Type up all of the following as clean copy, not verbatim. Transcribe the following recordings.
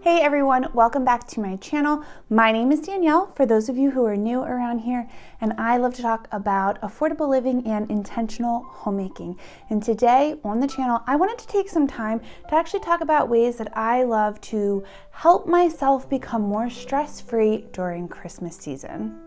Hey everyone, welcome back to my channel. My name is Danielle, for those of you who are new around here, and I love to talk about affordable living and intentional homemaking. And today on the channel, I wanted to take some time to actually talk about ways that I love to help myself become more stress-free during Christmas season.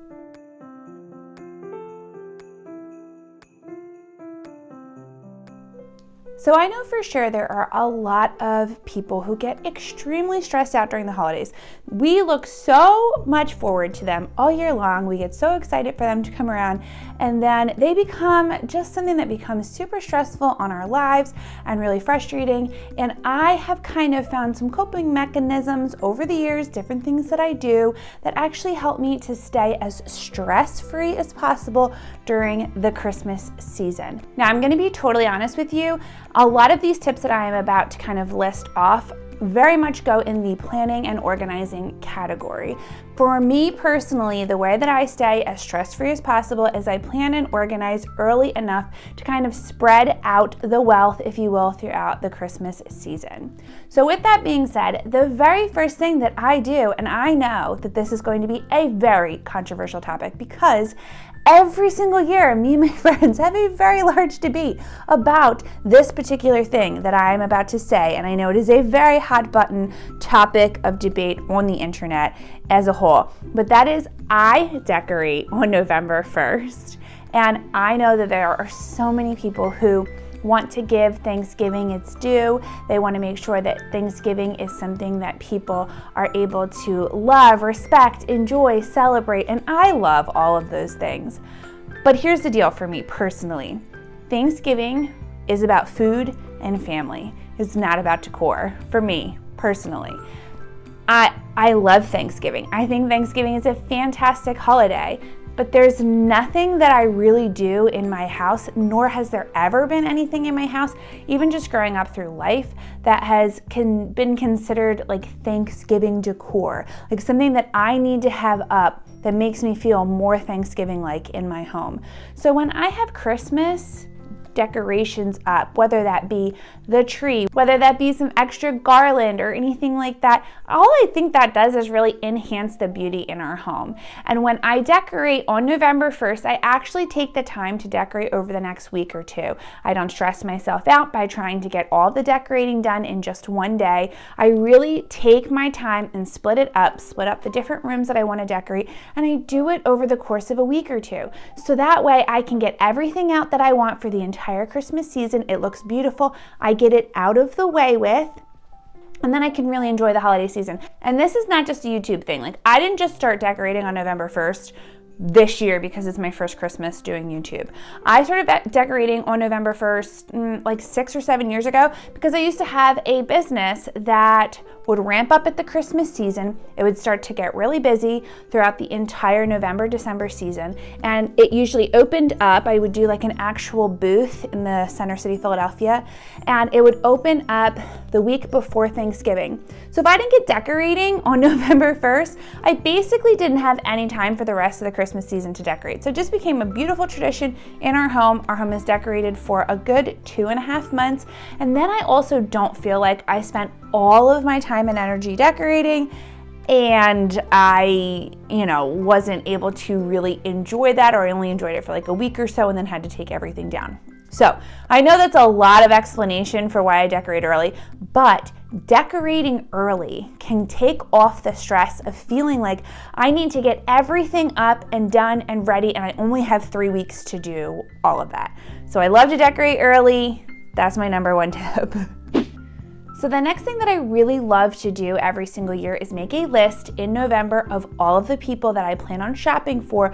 So I know for sure there are a lot of people who get extremely stressed out during the holidays. We look so much forward to them all year long. We get so excited for them to come around, and then they become just something that becomes super stressful on our lives and really frustrating. And I have kind of found some coping mechanisms over the years, different things that I do that actually help me to stay as stress-free as possible during the Christmas season. Now, I'm gonna be totally honest with you. A lot of these tips that I am about to kind of list off very much go in the planning and organizing category. For me personally, the way that I stay as stress-free as possible is I plan and organize early enough to kind of spread out the wealth, if you will, throughout the Christmas season. So with that being said, the very first thing that I do, and I know that this is going to be a very controversial topic because every single year, me and my friends have a very large debate about this particular thing that I'm about to say, and I know it is a very hot button topic of debate on the internet as a whole, but that is I decorate on November 1st, and I know that there are so many people who want to give Thanksgiving its due. They want to make sure that Thanksgiving is something that people are able to love, respect, enjoy, celebrate, and I love all of those things. But here's the deal for me personally. Thanksgiving is about food and family. It's not about decor for me personally. I love Thanksgiving. I think Thanksgiving is a fantastic holiday. But there's nothing that I really do in my house, nor has there ever been anything in my house, even just growing up through life, that has been considered like Thanksgiving decor, like something that I need to have up that makes me feel more Thanksgiving-like in my home. So when I have Christmas decorations up, whether that be the tree, whether that be some extra garland or anything like that, all I think that does is really enhance the beauty in our home. And when I decorate on November 1st, I actually take the time to decorate over the next week or two. I don't stress myself out by trying to get all the decorating done in just one day. I really take my time and split up the different rooms that I want to decorate, and I do it over the course of a week or two. So that way I can get everything out that I want for the entire Christmas season. It looks beautiful. I get it out of the way with, and then I can really enjoy the holiday season. And this is not just a YouTube thing. Like, I didn't just start decorating on November 1st this year because it's my first Christmas doing YouTube. I started decorating on November 1st like 6 or 7 years ago because I used to have a business that would ramp up at the Christmas season. It would start to get really busy throughout the entire November, December season. And it usually opened up, I would do like an actual booth in the Center City, Philadelphia, and it would open up the week before Thanksgiving. So if I didn't get decorating on November 1st, I basically didn't have any time for the rest of the Christmas season to decorate. So it just became a beautiful tradition in our home. Our home is decorated for a good 2.5 months. And then I also don't feel like I spent all of my time and energy decorating, and I, wasn't able to really enjoy that, or I only enjoyed it for like a week or so and then had to take everything down. So I know that's a lot of explanation for why I decorate early, but decorating early can take off the stress of feeling like I need to get everything up and done and ready, and I only have 3 weeks to do all of that. So I love to decorate early. That's my number one tip. So the next thing that I really love to do every single year is make a list in November of all of the people that I plan on shopping for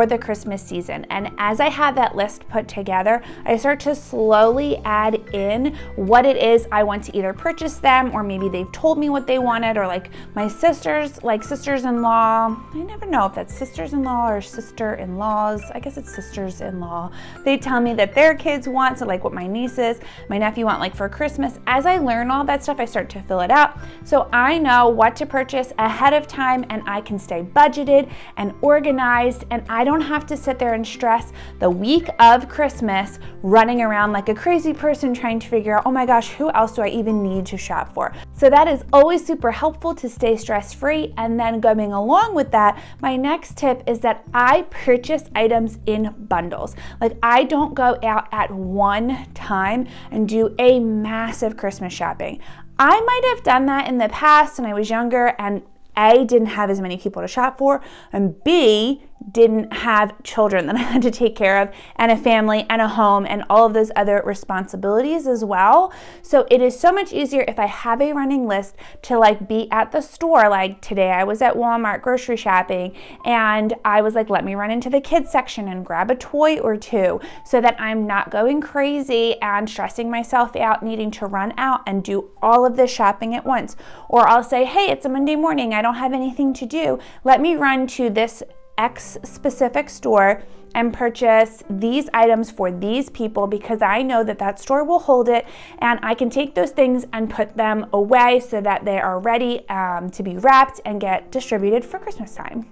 the Christmas season. And as I have that list put together, I start to slowly add in what it is I want to either purchase them, or maybe they've told me what they wanted, or like my sisters, like sisters-in-law, I never know if that's sisters-in-law or sister-in-laws. I guess it's sisters-in-law. They tell me that their kids want, so like what my nieces, my nephew want like for Christmas. As I learn all that stuff, I start to fill it out. So I know what to purchase ahead of time, and I can stay budgeted and organized, and I don't have to sit there and stress the week of Christmas running around like a crazy person trying to figure out, oh my gosh, who else do I even need to shop for? So that is always super helpful to stay stress-free. And then going along with that, my next tip is that I purchase items in bundles. Like I don't go out at one time and do a massive Christmas shopping. I might have done that in the past when I was younger and A, didn't have as many people to shop for, and B, didn't have children that I had to take care of, and a family and a home and all of those other responsibilities as well. So it is so much easier if I have a running list to like be at the store. Like today I was at Walmart grocery shopping and I was like, let me run into the kids section and grab a toy or two so that I'm not going crazy and stressing myself out needing to run out and do all of this shopping at once. Or I'll say, hey, it's a Monday morning, I don't have anything to do. Let me run to this X specific store and purchase these items for these people because I know that that store will hold it, and I can take those things and put them away so that they are ready to be wrapped and get distributed for Christmas time.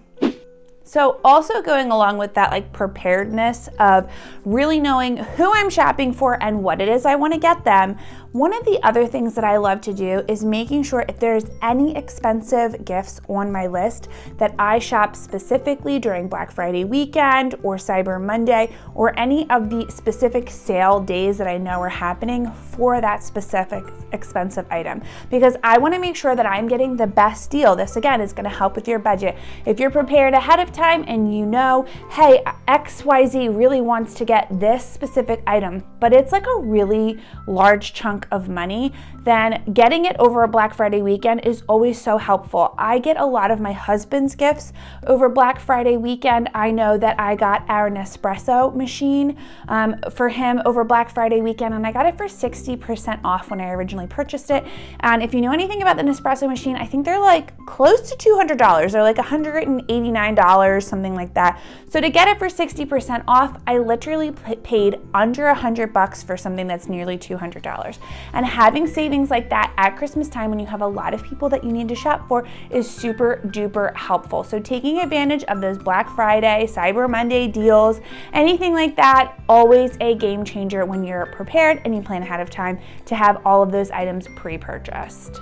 So also going along with that like preparedness of really knowing who I'm shopping for and what it is I want to get them, one of the other things that I love to do is making sure if there's any expensive gifts on my list that I shop specifically during Black Friday weekend or Cyber Monday or any of the specific sale days that I know are happening for that specific expensive item, because I want to make sure that I'm getting the best deal. This again is going to help with your budget. If you're prepared ahead of time and you know, hey, XYZ really wants to get this specific item, but it's like a really large chunk of money, then getting it over a Black Friday weekend is always so helpful. I get a lot of my husband's gifts over Black Friday weekend. I know that I got our Nespresso machine for him over Black Friday weekend, and I got it for 60% off when I originally purchased it. And if you know anything about the Nespresso machine, I think they're like close to $200. They're like $189, something like that. So to get it for 60% off, I literally paid under $100 for something that's nearly $200. And having savings like that at Christmas time when you have a lot of people that you need to shop for is super duper helpful. So taking advantage of those Black Friday, Cyber Monday deals, anything like that, always a game changer when you're prepared and you plan ahead of time to have all of those items pre-purchased.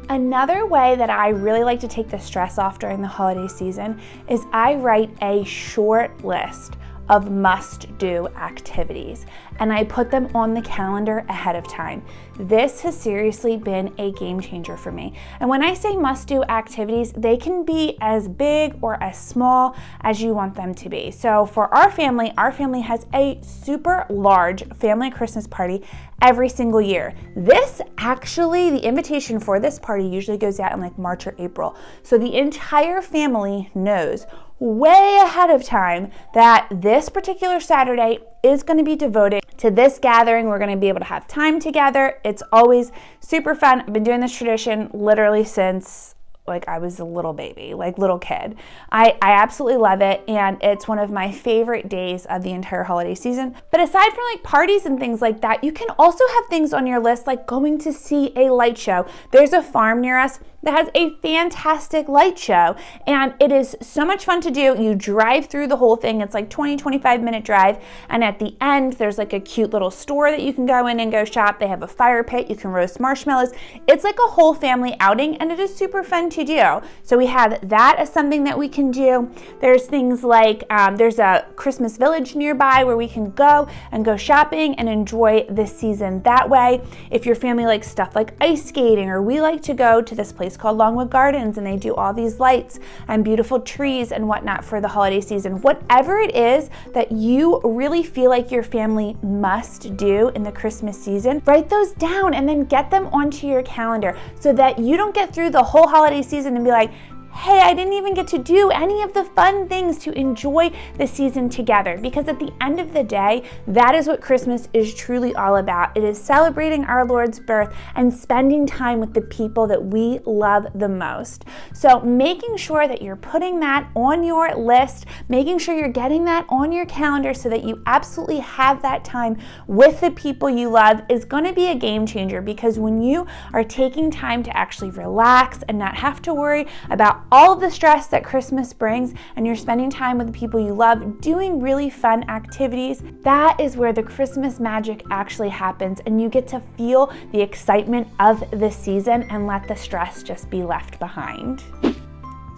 Another way that I really like to take the stress off during the holiday season is I write a short list of must-do activities, and I put them on the calendar ahead of time. This has seriously been a game changer for me. And when I say must-do activities, they can be as big or as small as you want them to be. So for our family has a super large family Christmas party every single year. The invitation for this party usually goes out in like March or April. So the entire family knows way ahead of time that this particular Saturday is going to be devoted to this gathering. We're going to be able to have time together. It's always super fun. I've been doing this tradition literally since like I was a little baby, like little kid. I absolutely love it, and it's one of my favorite days of the entire holiday season. But aside from like parties and things like that, you can also have things on your list like going to see a light show. There's a farm near us that has a fantastic light show, and it is so much fun to do. You drive through the whole thing. It's like 20-25 minute drive, and at the end there's like a cute little store that you can go in and go shop. They have a fire pit. You can roast marshmallows. It's like a whole family outing, and it is super fun to do. So we have that as something that we can do. There's things like there's a Christmas village nearby where we can go and go shopping and enjoy the season that way. If your family likes stuff like ice skating, or we like to go to this place called Longwood Gardens, and they do all these lights and beautiful trees and whatnot for the holiday season. Whatever it is that you really feel like your family must do in the Christmas season, write those down and then get them onto your calendar so that you don't get through the whole holiday season and be like, hey, I didn't even get to do any of the fun things to enjoy the season together. Because at the end of the day, that is what Christmas is truly all about. It is celebrating our Lord's birth and spending time with the people that we love the most. So making sure that you're putting that on your list, making sure you're getting that on your calendar so that you absolutely have that time with the people you love is going to be a game changer. Because when you are taking time to actually relax and not have to worry about all of the stress that Christmas brings and you're spending time with the people you love, doing really fun activities, that is where the Christmas magic actually happens, and you get to feel the excitement of the season and let the stress just be left behind.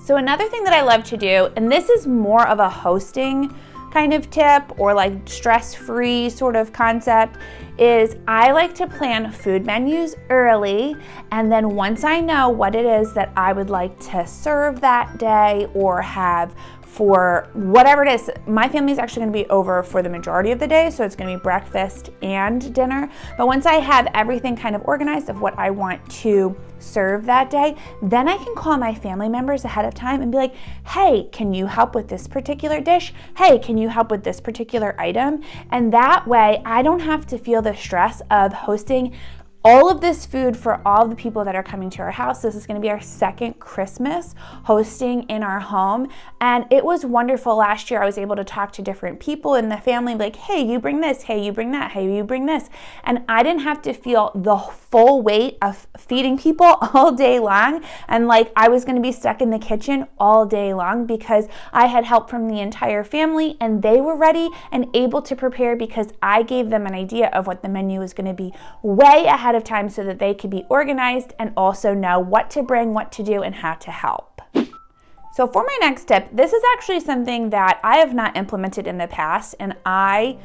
So another thing that I love to do, and this is more of a hosting kind of tip or like stress-free sort of concept, is I like to plan food menus early, and then once I know what it is that I would like to serve that day or have for whatever it is. My family is actually going to be over for the majority of the day, so it's going to be breakfast and dinner. But once I have everything kind of organized of what I want to serve that day, then I can call my family members ahead of time and be like, hey, can you help with this particular dish? Hey, can you help with this particular item? And that way I don't have to feel the stress of hosting all of this food for all the people that are coming to our house. This is going to be our second Christmas hosting in our home, and it was wonderful. Last year I was able to talk to different people in the family, like, hey, you bring this, hey, you bring that, hey, you bring this, and I didn't have to feel the full weight of feeding people all day long, and like I was going to be stuck in the kitchen all day long, because I had help from the entire family and they were ready and able to prepare, because I gave them an idea of what the menu was going to be way ahead of time, so that they could be organized and also know what to bring, what to do, and how to help. So for my next tip, this is actually something that I have not implemented in the past, and I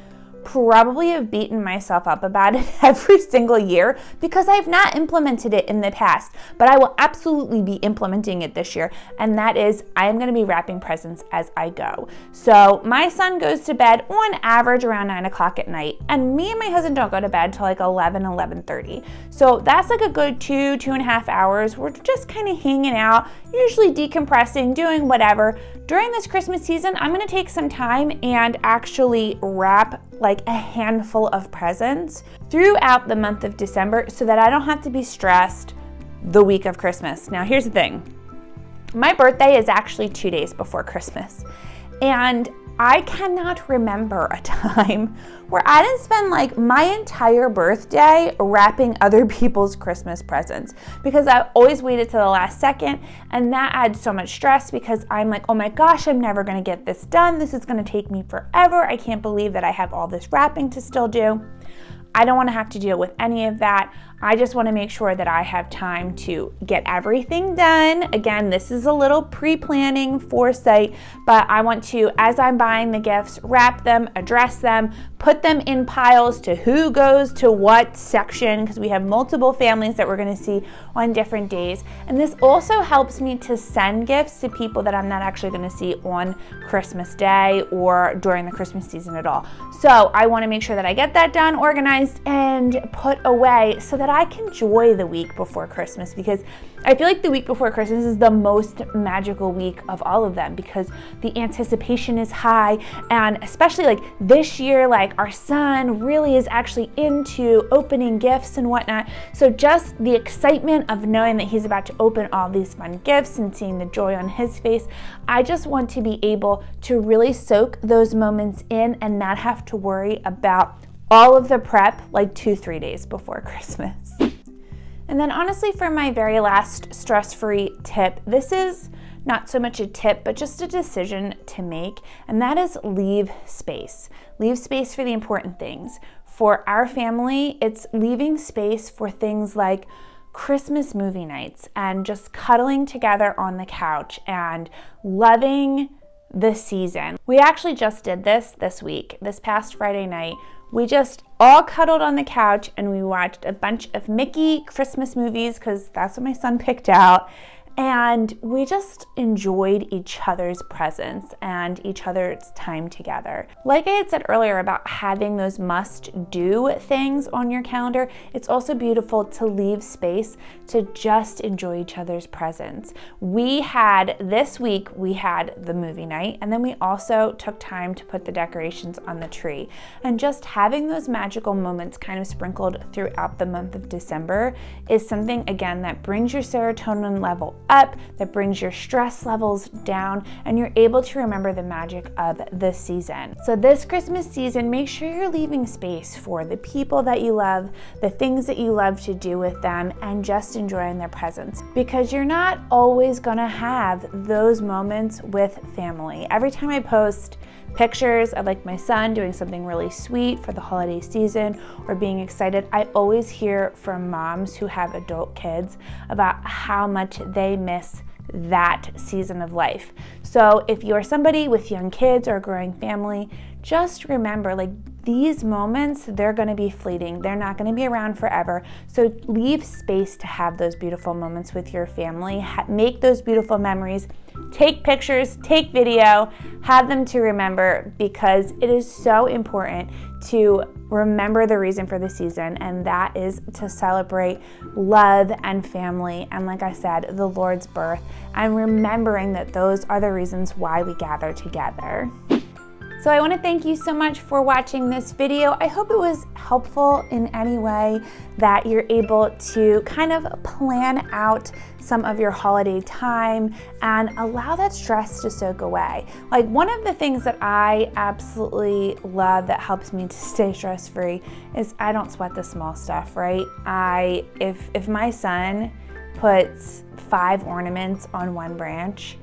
probably have beaten myself up about it every single year because I've not implemented it in the past, but I will absolutely be implementing it this year, and that is I am going to be wrapping presents as I go. So my son goes to bed on average around 9 o'clock at night, and me and my husband don't go to bed till like 11:30. So that's like a good 2.5 hours. We're just kind of hanging out, usually decompressing, doing whatever. During this Christmas season, I'm going to take some time and actually wrap like a handful of presents throughout the month of December, so that I don't have to be stressed the week of Christmas. Now, here's the thing. My birthday is actually 2 days before Christmas, and I cannot remember a time where I didn't spend like my entire birthday wrapping other people's Christmas presents, because I always waited to the last second, and that adds so much stress because I'm like, oh my gosh, I'm never gonna get this done. This is gonna take me forever. I can't believe that I have all this wrapping to still do. I don't want to have to deal with any of that. I just want to make sure that I have time to get everything done. Again, this is a little pre-planning foresight, but I want to, as I'm buying the gifts, wrap them, address them, put them in piles to who goes to what section, because we have multiple families that we're going to see on different days. And this also helps me to send gifts to people that I'm not actually going to see on Christmas Day or during the Christmas season at all. So I want to make sure that I get that done, organized, and put away so that I can enjoy the week before Christmas, because I feel like the week before Christmas is the most magical week of all of them, because the anticipation is high, and especially like this year, like our son really is actually into opening gifts and whatnot. So just the excitement of knowing that he's about to open all these fun gifts and seeing the joy on his face, I just want to be able to really soak those moments in and not have to worry about all of the prep like 2-3 days before Christmas. And then honestly, for my very last stress-free tip, this is not so much a tip, but just a decision to make, and that is leave space. Leave space for the important things. For our family, it's leaving space for things like Christmas movie nights and just cuddling together on the couch and loving the season. We actually just did this week. This past Friday night, we just all cuddled on the couch and we watched a bunch of Mickey Christmas movies, because that's what my son picked out. And we just enjoyed each other's presence and each other's time together. Like I had said earlier about having those must-do things on your calendar, it's also beautiful to leave space to just enjoy each other's presence. This week, we had the movie night, and then we also took time to put the decorations on the tree. And just having those magical moments kind of sprinkled throughout the month of December is something, again, that brings your serotonin level up, that brings your stress levels down, and you're able to remember the magic of the season. So this Christmas season, make sure you're leaving space for the people that you love, the things that you love to do with them, and just enjoying their presence, because you're not always gonna have those moments with family. Every time I post pictures of like my son doing something really sweet for the holiday season or being excited, I always hear from moms who have adult kids about how much they miss that season of life. So if you're somebody with young kids or a growing family, just remember, like, these moments, they're gonna be fleeting. They're not gonna be around forever. So leave space to have those beautiful moments with your family. Make those beautiful memories. Take pictures, take video, have them to remember, because it is so important to remember the reason for the season, and that is to celebrate love and family, and like I said, the Lord's birth, and remembering that those are the reasons why we gather together. So I want to thank you so much for watching this video. I hope it was helpful in any way, that you're able to kind of plan out some of your holiday time and allow that stress to soak away. Like, one of the things that I absolutely love that helps me to stay stress-free is I don't sweat the small stuff, right? If my son puts 5 ornaments on one branch,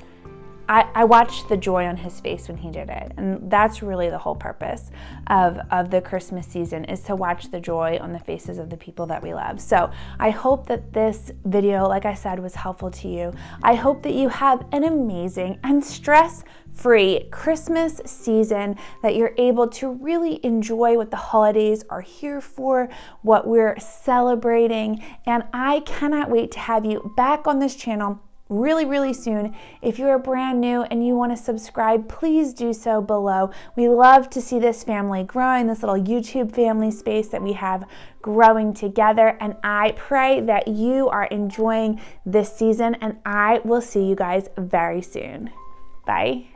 I watched the joy on his face when he did it. And that's really the whole purpose of the Christmas season, is to watch the joy on the faces of the people that we love. So I hope that this video, like I said, was helpful to you. I hope that you have an amazing and stress-free Christmas season, that you're able to really enjoy what the holidays are here for, what we're celebrating. And I cannot wait to have you back on this channel really, really soon. If you're brand new and you want to subscribe, please do so below. We love to see this family growing, this little YouTube family space that we have growing together. And I pray that you are enjoying this season, and I will see you guys very soon. Bye.